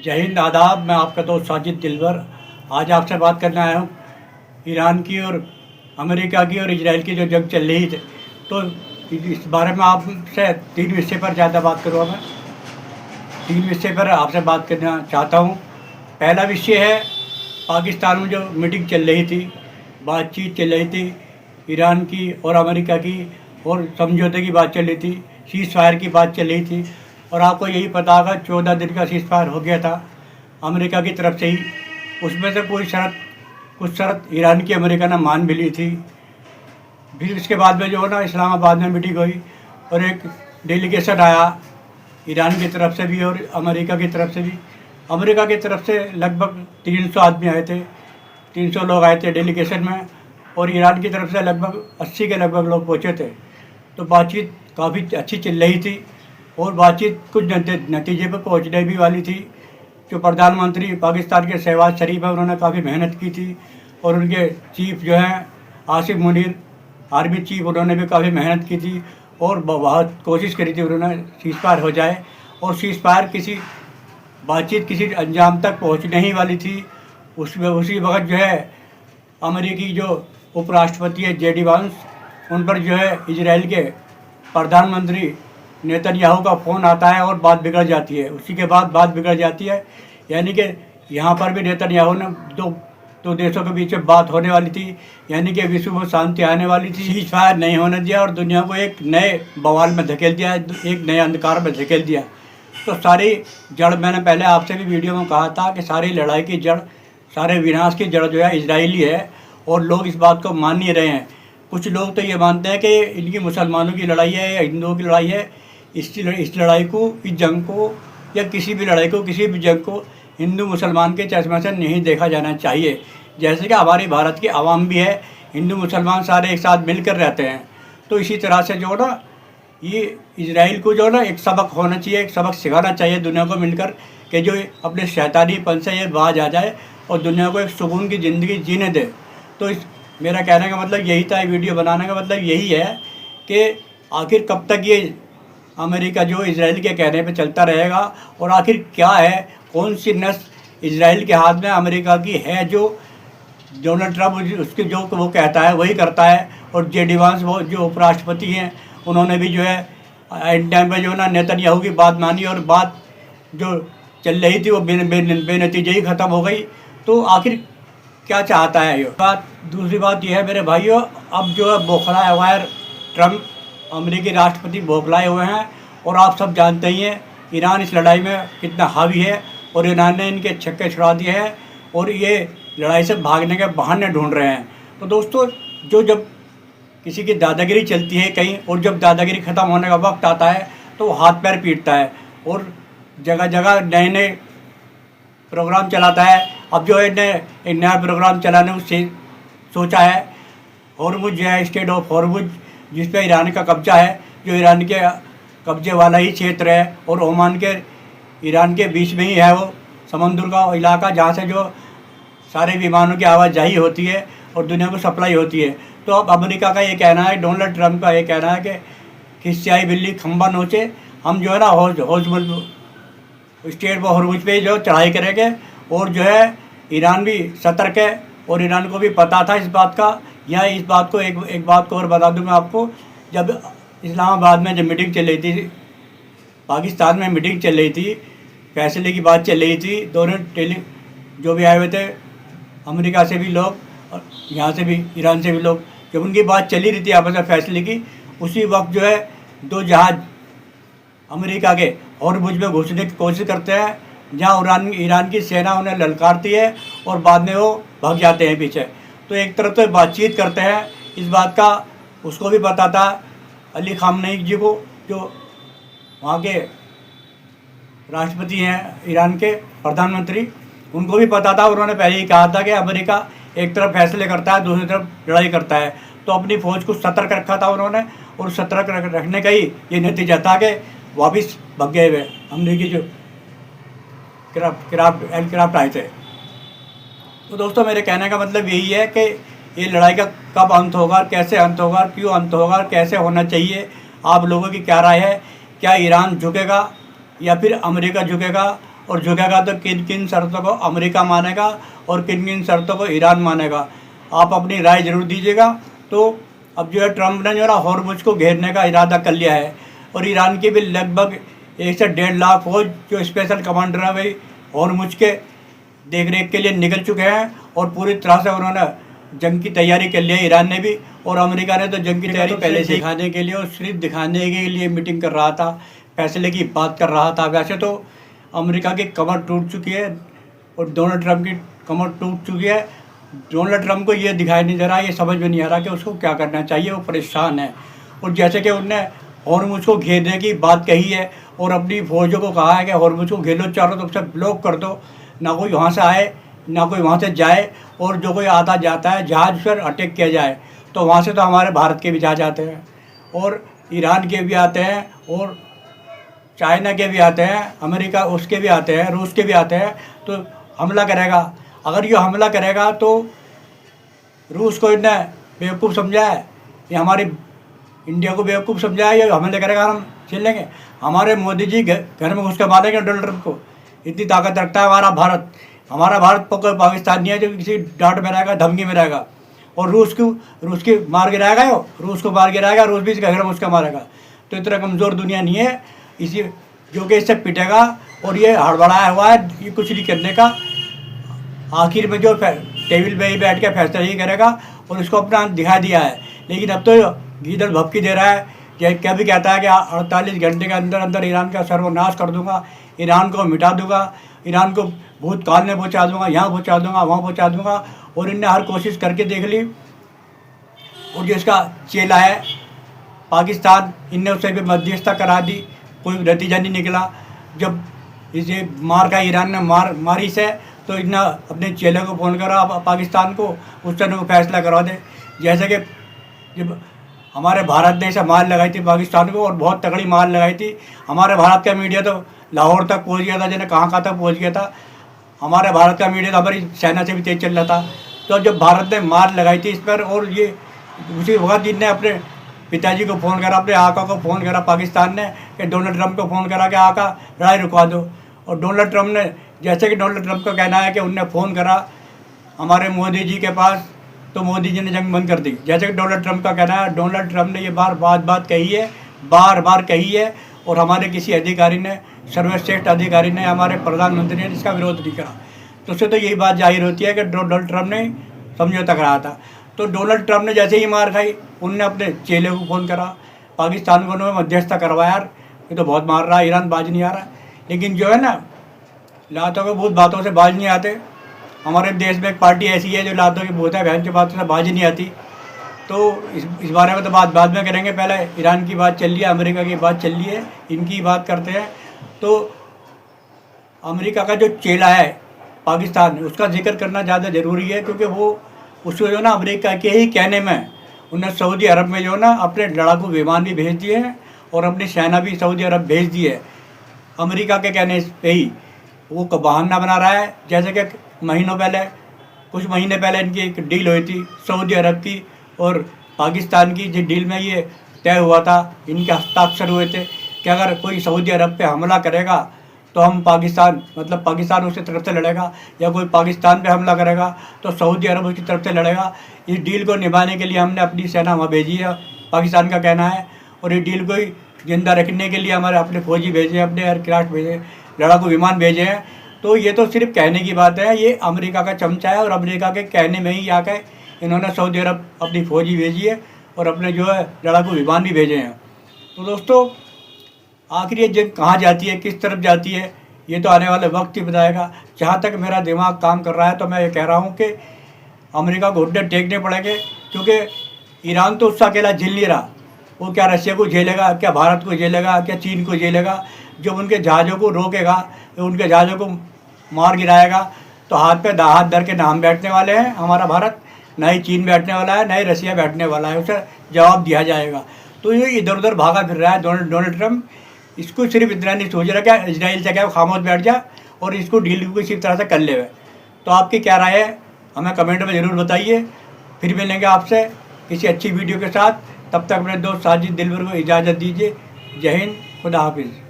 जय हिंद, आदाब। मैं आपका दोस्त साजिद दिलवर आज आपसे बात करने आया हूँ ईरान की और अमेरिका की और इजराइल की जो जंग चल रही थी। तो इस बारे में आपसे 3 विषय पर ज़्यादा बात करूँगा। मैं 3 विषय पर आपसे बात करना चाहता हूँ। पहला विषय है पाकिस्तान में जो मीटिंग चल रही थी, बातचीत चल रही थी ईरान की और अमेरिका की, और समझौते की बात चल रही थी, सीज़ फायर की बात चल रही थी। और आपको यही पता होगा 14 दिन का सीज़ फायर हो गया था अमेरिका की तरफ से ही। उसमें से कुछ शर्त ईरान की अमेरिका ने मान भी ली थी। फिर इसके बाद में जो है ना, इस्लामाबाद में मीटिंग हुई और एक डेलीगेशन आया ईरान की तरफ से भी और अमेरिका की तरफ से भी। अमेरिका की तरफ से लगभग 300 आदमी आए थे, 300 लोग आए थे डेलीगेशन में, और ईरान की तरफ से लगभग 80 के लगभग लोग पहुँचे थे। तो बातचीत काफ़ी अच्छी चल रही थी और बातचीत कुछ नतीजे पर पहुंचने भी वाली थी। जो प्रधानमंत्री पाकिस्तान के शहबाज शरीफ हैं, उन्होंने काफ़ी मेहनत की थी, और उनके चीफ जो हैं आसिफ मुनीर आर्मी चीफ, उन्होंने भी काफ़ी मेहनत की थी और बहुत कोशिश करी थी उन्होंने सीज़ फायर हो जाए। और सीज़ फायर बातचीत किसी अंजाम तक पहुँचने ही वाली थी। उसी वक्त जो है अमेरिकी जो उपराष्ट्रपति है जेडी वांस, उन पर जो है इजराइल के प्रधानमंत्री नेतन्याहू का फ़ोन आता है और बात बिगड़ जाती है। उसी के बाद बात बिगड़ जाती है, यानी कि यहाँ पर भी नेतन्याहू ने दो देशों के बीच में बात होने वाली थी, यानी कि विश्व में शांति आने वाली थी। सीज़ फायर नहीं होने दिया और दुनिया को एक नए बवाल में धकेल दिया, एक नए अंधकार में धकेल दिया। तो सारी जड़, मैंने पहले आपसे भी वीडियो में कहा था कि सारी लड़ाई की जड़, सारे विनाश की जड़ जो है इजरायली है, और लोग इस बात को मान नहीं रहे हैं। कुछ लोग तो ये मानते हैं कि इनकी मुसलमानों की लड़ाई है या हिंदुओं की लड़ाई है। इस लड़ाई को, इस जंग को, या किसी भी लड़ाई को, किसी भी जंग को हिंदू मुसलमान के चश्मे से नहीं देखा जाना चाहिए। जैसे कि हमारी भारत की आवाम भी है, हिंदू मुसलमान सारे एक साथ मिलकर रहते हैं। तो इसी तरह से जो ना, ये इजराइल को जो ना एक सबक होना चाहिए, एक सबक सिखाना चाहिए दुनिया को मिलकर, कि जो अपने शैतानीपन से ये बाज आ जाए और दुनिया को एक सुकून की ज़िंदगी जीने दे। तो मेरा कहने का मतलब यही था, वीडियो बनाने का मतलब यही है कि आखिर कब तक ये अमेरिका जो इजराइल के कहने पे चलता रहेगा, और आखिर क्या है, कौन सी नस इजराइल के हाथ में अमेरिका की है, जो डोनाल्ड ट्रंप उसके जो वो कहता है वही करता है। और जेडी वांस, वो जो उपराष्ट्रपति हैं, उन्होंने भी जो है एंड टाइम पर जो है ना नेतन्याहू की बात मानी, और बात जो चल रही थी वो बेनतीजे ही ख़त्म हो गई। तो आखिर क्या चाहता है ये बात। दूसरी बात यह है मेरे भाइयों, अब जो है बौखलाया हुआ है ट्रंप, अमेरिकी राष्ट्रपति बौखलाए हुए हैं, और आप सब जानते ही हैं ईरान इस लड़ाई में कितना हावी है, और ईरान ने इनके छक्के छुड़ा दिए हैं और ये लड़ाई से भागने के बहाने ढूंढ रहे हैं। तो दोस्तों, जब किसी की दादागिरी चलती है कहीं, और जब दादागिरी ख़त्म होने का वक्त आता है तो वो हाथ पैर पीटता है और जगह जगह नए नए प्रोग्राम चलाता है। अब जो है एक नया प्रोग्राम चलाने उससे सोचा है हॉर्मुज जो है, स्टेट ऑफ हॉर्मुज, जिस पे ईरान का कब्जा है, जो ईरान के कब्जे वाला ही क्षेत्र है, और ओमान के ईरान के बीच में ही है वो समुद्र का इलाका, जहाँ से जो सारे विमानों की आवाजाही होती है और दुनिया को सप्लाई होती है। तो अब अमेरिका का ये कहना है, डोनाल्ड ट्रंप का ये कहना है कि खिस्सियाई बिल्ली खंबा नोचे, हम जो है ना स्टेट ऑफ हॉर्मुज पे जो चढ़ाई करेंगे। और जो है ईरान भी सतर्क है, और ईरान को भी पता था इस बात का। या इस बात को एक बात को और बता दूं मैं आपको, जब इस्लामाबाद में जब मीटिंग चल रही थी, पाकिस्तान में मीटिंग चल रही थी, फैसले की बात चल रही थी, दोनों जो भी आए हुए थे, अमेरिका से भी लोग और यहाँ से भी, ईरान से भी लोग, जब उनकी बात चली रही थी आपस में फैसले की, उसी वक्त जो है 2 जहाज़ अमेरिका के हॉर्मुज में घुसने की कोशिश करते हैं, जहाँ ईरान की सेना उन्हें ललकारती है और बाद में वो भाग जाते हैं पीछे। तो एक तरफ तो बातचीत करते हैं, इस बात का उसको भी पता था, अली खामनेई जी को, जो वहाँ के राष्ट्रपति हैं, ईरान के प्रधानमंत्री, उनको भी पता था। उन्होंने पहले ही कहा था कि अमेरिका एक तरफ फैसले करता है, दूसरी तरफ लड़ाई करता है। तो अपनी फ़ौज को सतर्क रखा था उन्होंने, और सतर्क रखने का ही ये नतीजा था कि वापस भाग गए हुए अमेरिकी जो एयरक्राफ्ट आए थे। तो दोस्तों, मेरे कहने का मतलब यही है कि ये लड़ाई का कब अंत होगा, कैसे अंत होगा, क्यों अंत होगा, कैसे होना चाहिए, आप लोगों की क्या राय है। क्या ईरान झुकेगा या फिर अमेरिका झुकेगा, और झुकेगा तो किन किन शर्तों को अमेरिका मानेगा और किन किन शर्तों को ईरान मानेगा। आप अपनी राय ज़रूर दीजिएगा। तो अब जो है ट्रम्प ने जो है हॉर्मुज़ को घेरने का इरादा कर लिया है और ईरान की भी लगभग 1 से 1.5 लाख फौज जो स्पेशल कमांडर है भाई हॉर्मुज़ के देख रेख के लिए निकल चुके हैं और पूरी तरह से उन्होंने जंग की तैयारी कर ली है। ईरान ने भी और अमेरिका ने तो जंग की तैयारी पहले से दिखाने के लिए और सिर्फ दिखाने के लिए मीटिंग कर रहा था, फैसले की बात कर रहा था। वैसे तो अमेरिका की कमर टूट चुकी है और डोनाल्ड ट्रंप की कमर टूट चुकी है। डोनाल्ड ट्रंप को ये दिखाई नहीं दे रहा, ये समझ में नहीं आ रहा कि उसको क्या करना चाहिए, वो परेशान है। और जैसे कि उनने हॉर्मुज़ को घेरने की बात कही है और अपनी फौजों को कहा है कि हॉर्मुज़ को घेर लो, चारों तरफ से ब्लॉक कर दो, ना कोई वहाँ से आए ना कोई वहाँ से जाए, और जो कोई आता जाता है जहाज़ पर अटैक किया जाए। तो वहाँ से तो हमारे भारत के भी जहाज़ आते हैं और ईरान के भी आते हैं और चाइना के भी आते हैं, अमेरिका उसके भी आते हैं, रूस के भी आते हैं। तो हमला करेगा, अगर ये हमला करेगा तो रूस को इन्हें बेवकूफ़ समझा है, ये हमारी इंडिया को बेवकूफ़ समझा है, ये हमले करेगा हम झेल लेंगे। हमारे मोदी जी घर में घुस के मारेंगे डोनाल्ड ट्रंप को, इतनी ताकत रखता है हमारा भारत। हमारा भारत कोई पाकिस्तान नहीं है जो किसी डांट में रहेगा, धमकी में रहेगा। और रूस की मार गिराएगा, रूस को मार गिराएगा, रूस भी इसके घर में उसका मारेगा। तो इतना कमज़ोर दुनिया नहीं है इसी जो कि इससे पिटेगा। और ये हड़बड़ाया हुआ है ये कुछ नहीं करने का, आखिर में जो टेबल पे ही बैठ के फैसला ही करेगा और इसको अपना दिखा दिया है। लेकिन अब तो गीदड़ भपकी दे रहा है, क्या भी कहता है कि 48 घंटे के अंदर अंदर ईरान का सर्वनाश कर दूंगा, ईरान को मिटा दूंगा, ईरान को भूतकाल में पहुंचा दूंगा, यहाँ पहुंचा दूंगा, वहाँ पहुंचा दूंगा। और इनने हर कोशिश करके देख ली। और जो इसका चेला है पाकिस्तान, इनने उससे भी मध्यस्थता करा दी, कोई नतीजा नहीं निकला। जब इसे मार का ईरान ने मारी से, तो इन्हें अपने चेले को फ़ोन करा पाकिस्तान को, उससे वो फैसला करा दे। जैसे कि जब हमारे भारत ने ऐसा मार लगाई थी पाकिस्तान को और बहुत तगड़ी मार लगाई थी, हमारे भारत का मीडिया तो लाहौर तक पहुंच गया था, जिन्हें कहाँ तक पहुंच गया था। हमारे भारत का मीडिया तो हमारी सेना से भी तेज चल रहा था। तो जब भारत ने मार लगाई थी इस पर, और ये उसी वक्त इनने अपने पिताजी को फ़ोन करा, अपने आका को फ़ोन करा पाकिस्तान ने, कि डोनाल्ड ट्रंप को फ़ोन करा कि आका लड़ाई रुकवा दो। और डोनाल्ड ट्रंप ने, जैसे कि डोनाल्ड ट्रंप का कहना है कि उनने फ़ोन करा हमारे मोदी जी के पास, तो मोदी जी ने जंग बंद कर दी। जैसे कि डोनाल्ड ट्रंप का कहना है, डोनाल्ड ट्रंप ने ये बात कही है, बार कही है। और हमारे किसी अधिकारी ने, सर्वश्रेष्ठ अधिकारी ने, हमारे प्रधानमंत्री ने इसका विरोध नहीं करा। तो उससे तो यही बात जाहिर होती है कि डोनाल्ड ट्रंप ने समझौता कराया था। तो डोनाल्ड ट्रंप ने जैसे ही मार खाई, उनने अपने चेले को फ़ोन करा पाकिस्तान को, उन्होंने मध्यस्थता करवाया। यार ये तो बहुत मार रहा है, ईरान बाज नहीं आ रहा। लेकिन जो है ना, लातों के भूत बातों से बाज नहीं आते। हमारे देश में एक पार्टी ऐसी है जो लातों की भूत है, बहन की बातों से बाज नहीं आती। तो इस बारे में तो बात बाद में करेंगे, पहले ईरान की बात चल रही है, अमेरिका की बात चल रही है, इनकी बात करते हैं। तो अमेरिका का जो चेला है पाकिस्तान, उसका जिक्र करना ज़्यादा ज़रूरी है, क्योंकि वो उसको जो ना अमेरिका के ही कहने में उन्हें सऊदी अरब में जो ना अपने लड़ाकू विमान भी भेज दिए हैं और अपनी सेना भी सऊदी अरब भेज दी है। अमेरिका के कहने पे ही वो बहाना बना रहा है। जैसे कि कुछ महीने पहले इनकी एक डील हुई थी सऊदी अरब की और पाकिस्तान की, जिस डील में ये तय हुआ था, इनके हस्ताक्षर हुए थे कि अगर कोई सऊदी अरब पे हमला करेगा तो हम पाकिस्तान उसकी तरफ से लड़ेगा, या कोई पाकिस्तान पे हमला करेगा तो सऊदी अरब उसकी तरफ से लड़ेगा। इस डील को निभाने के लिए हमने अपनी सेना वहाँ भेजी है, पाकिस्तान का कहना है। और इस डील को ही जिंदा रखने के लिए हमारे अपने फौजी भेजे, अपने एयरक्राफ्ट भेजे, लड़ाकू विमान भेजे हैं। तो ये तो सिर्फ कहने की बात है, ये अमेरिका का चमचा है और अमेरिका के कहने में ही आकर इन्होंने सऊदी अरब अपनी फौजी भेजी है और अपने जो है लड़ाकू विमान भी भेजे हैं। तो दोस्तों, आखिर ये जंग कहाँ जाती है, किस तरफ जाती है, ये तो आने वाले वक्त ही बताएगा। जहाँ तक मेरा दिमाग काम कर रहा है तो मैं ये कह रहा हूँ कि अमेरिका को घुटने टेकने पड़ेंगे, क्योंकि ईरान तो उससे अकेला झेल नहीं रहा। वो क्या रशिया को झेलेगा, क्या भारत को झेलेगा, क्या चीन को झेलेगा? जब उनके जहाज़ों को रोकेगा, उनके जहाज़ों को मार गिराएगा, तो हाथ पे हाथ धर के ना हम बैठने वाले हैं हमारा भारत, ना ही चीन बैठने वाला है, ना ही रशिया बैठने वाला है, उसे जवाब दिया जाएगा। तो ये इधर उधर भागा फिर रहा है डोनाल्ड ट्रंप। इसको सिर्फ इतना नहीं सोच रहा क्या इजराइल से क्या खामोश बैठ जा और इसको डील को किसी तरह से कर ले। तो आपकी क्या राय है, हमें कमेंट में ज़रूर बताइए। फिर मिलेंगे आपसे किसी अच्छी वीडियो के साथ। तब तक अपने दोस्त साजिद दिलवर को इजाज़त दीजिए। जय हिंद, खुदा हाफिज़।